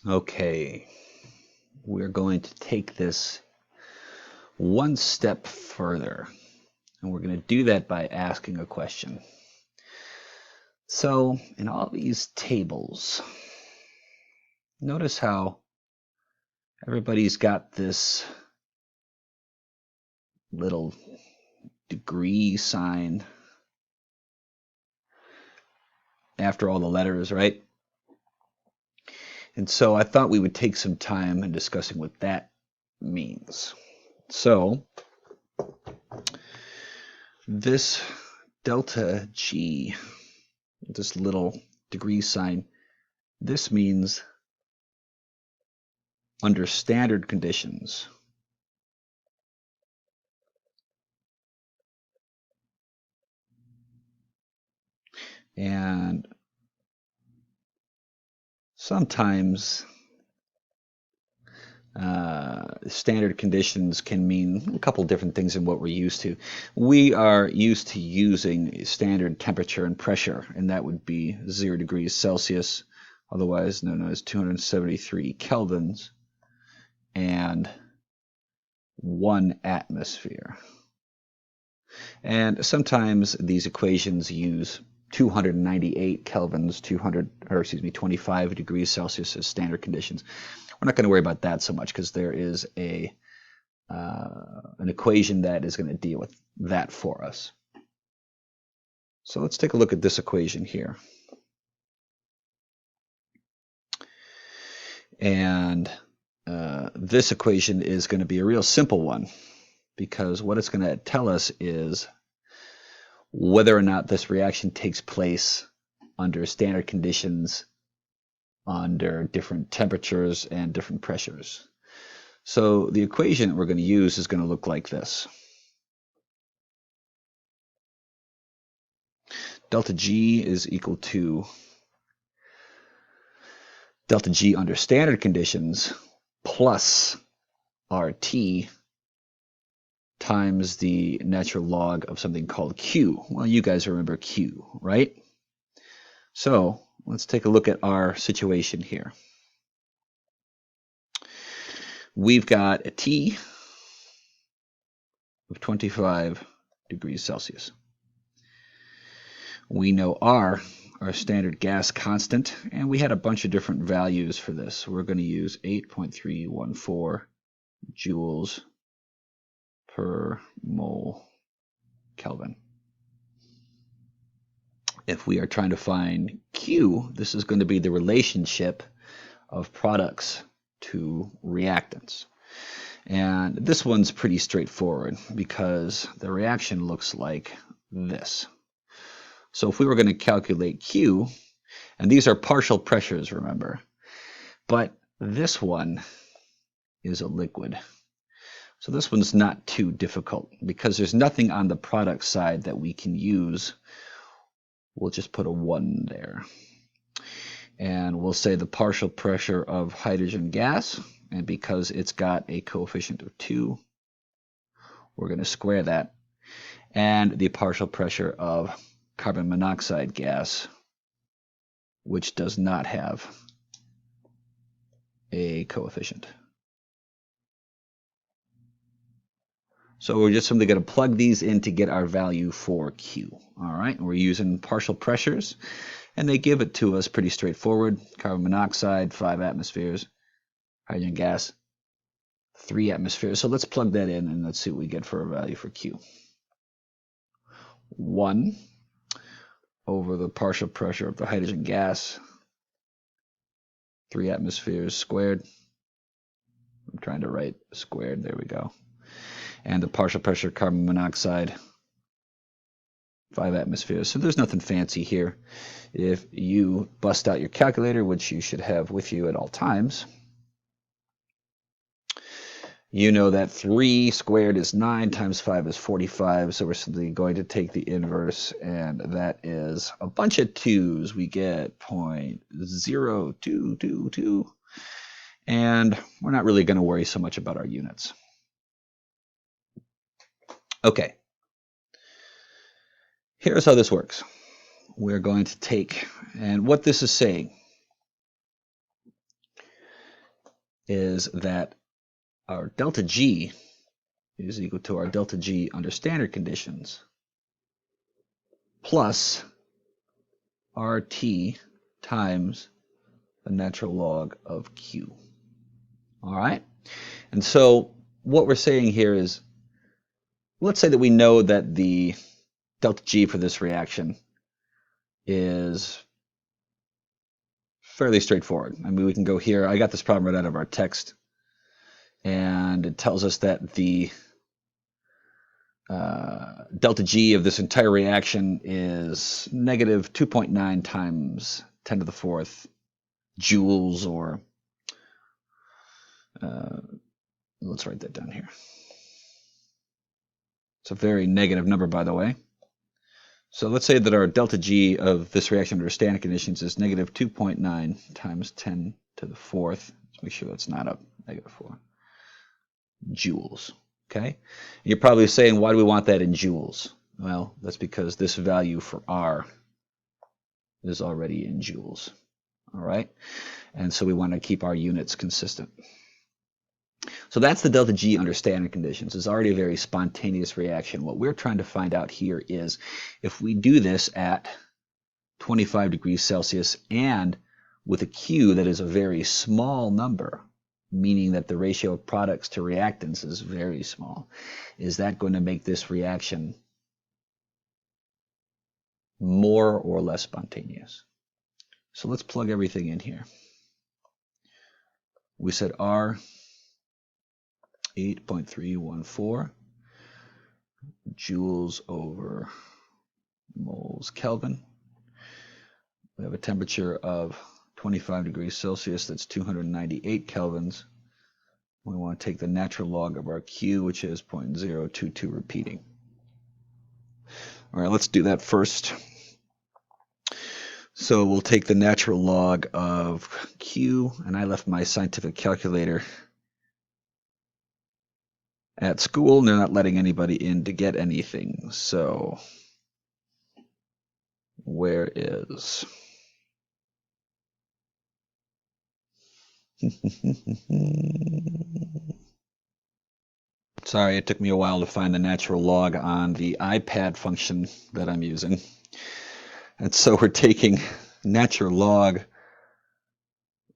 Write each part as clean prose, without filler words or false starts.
Okay, we're going to take this one step further, and we're going to do that by asking a question. So, in all these tables, notice how everybody's got this little degree sign after all the letters, right? And so I thought we would take some time in discussing what that means. So, this delta G, this little degree sign, this means under standard conditions. And sometimes standard conditions can mean a couple different things than what we're used to. We are used to using standard temperature and pressure, and that would be 0 degrees Celsius, otherwise known as 273 kelvins, and 1 atmosphere. And sometimes these equations use 298 kelvins, 25 degrees Celsius as standard conditions. We're not going to worry about that so much because there is an equation that is going to deal with that for us. So let's take a look at this equation here. And this equation is going to be a real simple one because what it's going to tell us is whether or not this reaction takes place under standard conditions, under different temperatures and different pressures. So the equation that we're going to use is going to look like this. Delta G is equal to delta G under standard conditions plus RT times the natural log of something called Q. Well, you guys remember Q, right? So let's take a look at our situation here. We've got a T of 25 degrees Celsius. We know R, our standard gas constant, and we had a bunch of different values for this. We're going to use 8.314 joules per mole Kelvin. If we are trying to find Q, this is going to be the relationship of products to reactants. And this one's pretty straightforward because the reaction looks like this. So if we were going to calculate Q, and these are partial pressures, remember, but this one is a liquid. So this one's not too difficult because there's nothing on the product side that we can use. We'll just put a 1 there. And we'll say the partial pressure of hydrogen gas, and because it's got a coefficient of 2, we're going to square that. And the partial pressure of carbon monoxide gas, which does not have a coefficient. So we're just simply going to plug these in to get our value for Q. All right, we're using partial pressures, and they give it to us pretty straightforward. Carbon monoxide, 5 atmospheres. Hydrogen gas, 3 atmospheres. So let's plug that in, and let's see what we get for a value for Q. 1 over the partial pressure of the hydrogen gas, 3 atmospheres squared. I'm trying to write squared. There we go. And the partial pressure of carbon monoxide, 5 atmospheres. So there's nothing fancy here. If you bust out your calculator, which you should have with you at all times, you know that 3 squared is 9 times 5 is 45. So we're simply going to take the inverse, and that is a bunch of 2's. We get 0.0222. And we're not really going to worry so much about our units. Okay. Here's how this works. We're going to take, and what this is saying is that our delta G is equal to our delta G under standard conditions plus RT times the natural log of Q. All right? And so what we're saying here is, let's say that we know that the delta G for this reaction is fairly straightforward. I mean, we can go here. I got this problem right out of our text, and it tells us that the delta G of this entire reaction is negative 2.9 times 10 to the fourth joules, or let's write that down here. It's a very negative number, by the way. So let's say that our delta G of this reaction under standard conditions is negative 2.9 times 10 to the fourth. Let's make sure that's not up, negative 4 joules. Okay? You're probably saying, why do we want that in joules? Well, that's because this value for R is already in joules. All right? And so we want to keep our units consistent. So that's the delta G under standard conditions. It's already a very spontaneous reaction. What we're trying to find out here is if we do this at 25 degrees Celsius and with a Q that is a very small number, meaning that the ratio of products to reactants is very small, is that going to make this reaction more or less spontaneous? So let's plug everything in here. We said R 8.314 joules over moles Kelvin. We have a temperature of 25 degrees Celsius, that's 298 kelvins. We want to take the natural log of our Q, which is 0.022 repeating. All right, let's do that first. So we'll take the natural log of Q, and I left my scientific calculator at school, and they're not letting anybody in to get anything. So where is... Sorry, it took me a while to find the natural log on the iPad function that I'm using. And so we're taking natural log,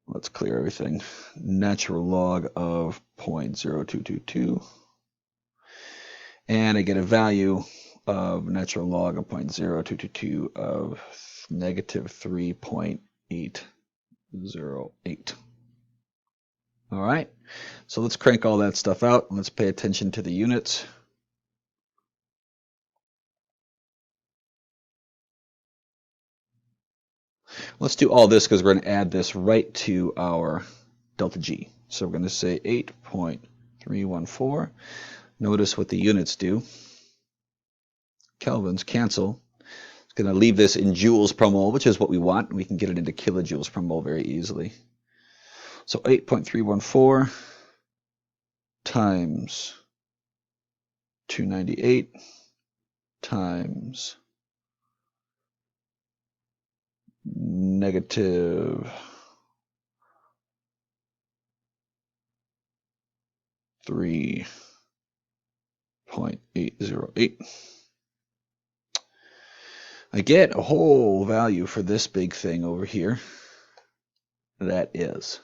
let's clear everything, natural log of 0.0222, and I get a value of natural log of 0.0222 of negative 3.808. All right, so let's crank all that stuff out. Let's pay attention to the units. Let's do all this because we're going to add this right to our delta G. So we're going to say 8.314. Notice what the units do. Kelvins cancel. It's going to leave this in joules per mole, which is what we want. We can get it into kilojoules per mole very easily. So 8.314 times 298 times negative 3.808. I get a whole value for this big thing over here. That is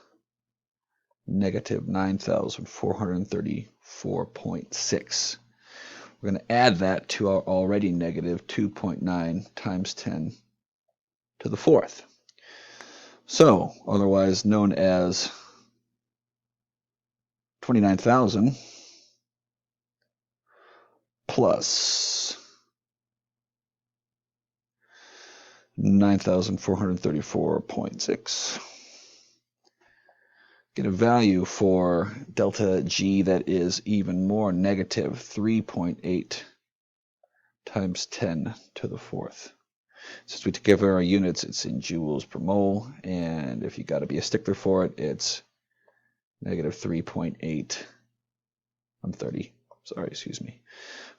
negative 9,434.6. We're going to add that to our already negative 2.9 times 10 to the fourth. So, otherwise known as 29,000 plus 9,434.6. Get a value for delta G that is even more, negative 3.8 times 10 to the fourth. Since we took over our units, it's in joules per mole, and if you got to be a stickler for it, it's negative 3.8.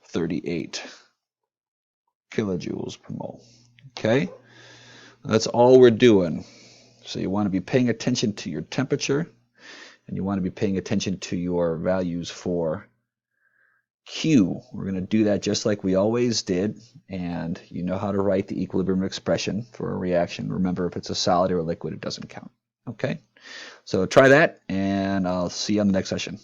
38 kilojoules per mole. Okay, that's all we're doing. So you want to be paying attention to your temperature and you want to be paying attention to your values for Q. We're going to do that just like we always did, and you know how to write the equilibrium expression for a reaction. Remember, if it's a solid or a liquid, it doesn't count. Okay, so try that, and I'll see you on the next session.